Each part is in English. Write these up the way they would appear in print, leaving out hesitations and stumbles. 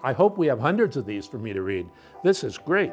I hope we have hundreds of these for me to read. This is great.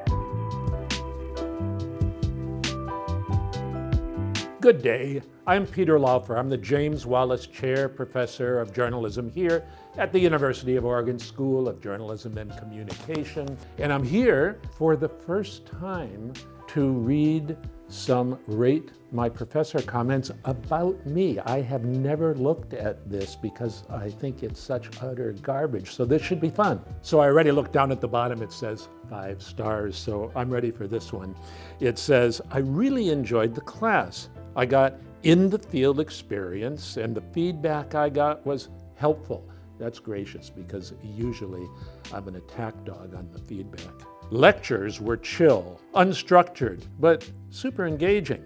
Good day. I'm Peter Laufer. I'm the James Wallace Chair Professor of Journalism here at the University of Oregon School of Journalism and Communication. And I'm here for the first time to read some Rate My Professor comments about me. I have never looked at this because I think it's such utter garbage. So this should be fun. So I already looked down at the bottom. It says 5 stars. So I'm ready for this one. It says, I really enjoyed the class. I got in the field experience and the feedback I got was helpful. That's gracious because usually I'm an attack dog on the feedback. Lectures were chill, unstructured, but super engaging.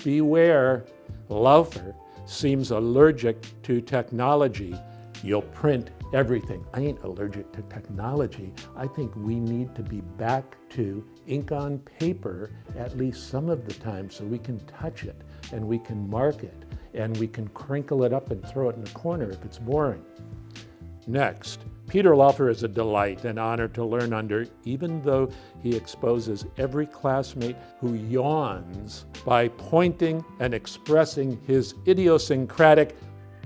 Beware, Laufer seems allergic to technology. You'll print everything. I ain't allergic to technology. I think we need to be back to ink on paper at least some of the time so we can touch it and we can mark it and we can crinkle it up and throw it in the corner if it's boring. Next, Peter Laufer is a delight and honor to learn under, even though he exposes every classmate who yawns by pointing and expressing his idiosyncratic,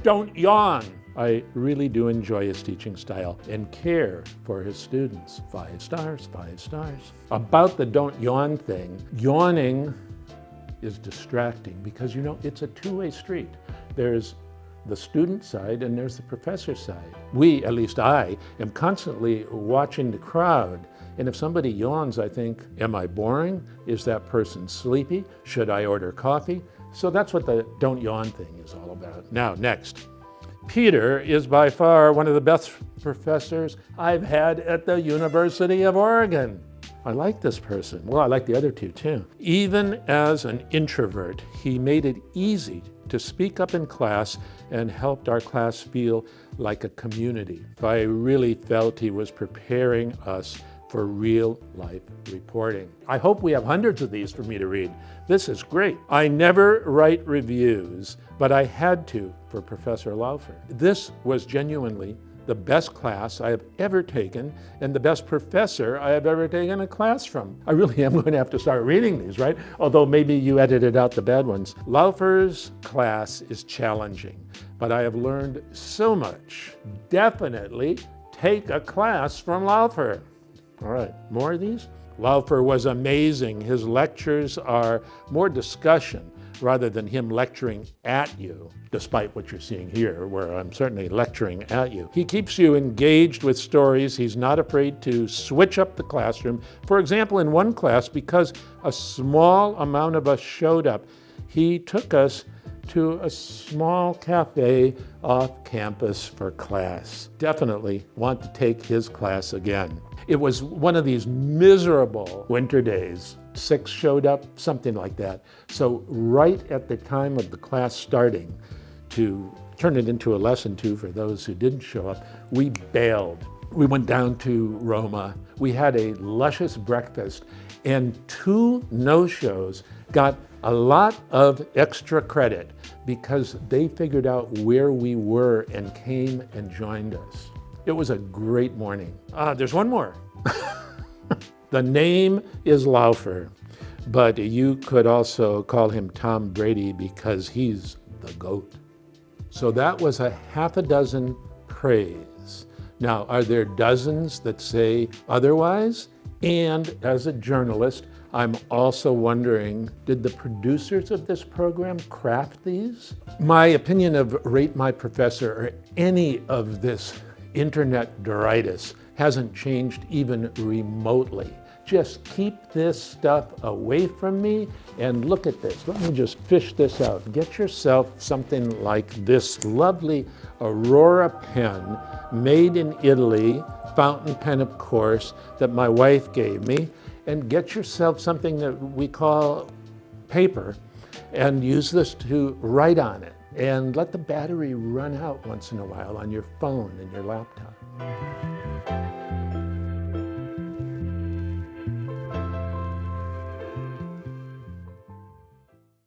don't yawn. I really do enjoy his teaching style and care for his students. 5 stars, 5 stars. About the don't yawn thing, yawning is distracting because, it's a two-way street. There's the student side and there's the professor side. We, at least I, am constantly watching the crowd. And if somebody yawns, I think, am I boring? Is that person sleepy? Should I order coffee? So that's what the don't yawn thing is all about. Now, next. Peter is by far one of the best professors I've had at the University of Oregon. I like this person. Well, I like the other two too. Even as an introvert, he made it easy to speak up in class and helped our class feel like a community. I really felt he was preparing us for real life reporting. I hope we have hundreds of these for me to read. This is great. I never write reviews, but I had to for Professor Laufer. This was genuinely the best class I have ever taken and the best professor I have ever taken a class from. I really am going to have to start reading these, right? Although maybe you edited out the bad ones. Laufer's class is challenging, but I have learned so much. Definitely take a class from Laufer. All right, more of these? Laufer was amazing. His lectures are more discussion rather than him lecturing at you, despite what you're seeing here, where I'm certainly lecturing at you. He keeps you engaged with stories. He's not afraid to switch up the classroom. For example, in one class, because a small amount of us showed up, he took us to a small cafe off campus for class. Definitely want to take his class again. It was one of these miserable winter days. 6 showed up, something like that. So right at the time of the class starting, to turn it into a lesson too for those who didn't show up, we bailed. We went down to Roma. We had a luscious breakfast, and 2 no-shows got a lot of extra credit because they figured out where we were and came and joined us. It was a great morning. There's one more. The name is Laufer, but you could also call him Tom Brady because he's the GOAT. So that was a half a dozen praise. Now, are there dozens that say otherwise? And as a journalist, I'm also wondering, did the producers of this program craft these? My opinion of Rate My Professor or any of this internet detritus hasn't changed even remotely. Just keep this stuff away from me and look at this. Let me just fish this out. Get yourself something like this lovely Aurora pen made in Italy, fountain pen of course, that my wife gave me, and get yourself something that we call paper and use this to write on it. And let the battery run out once in a while on your phone and your laptop.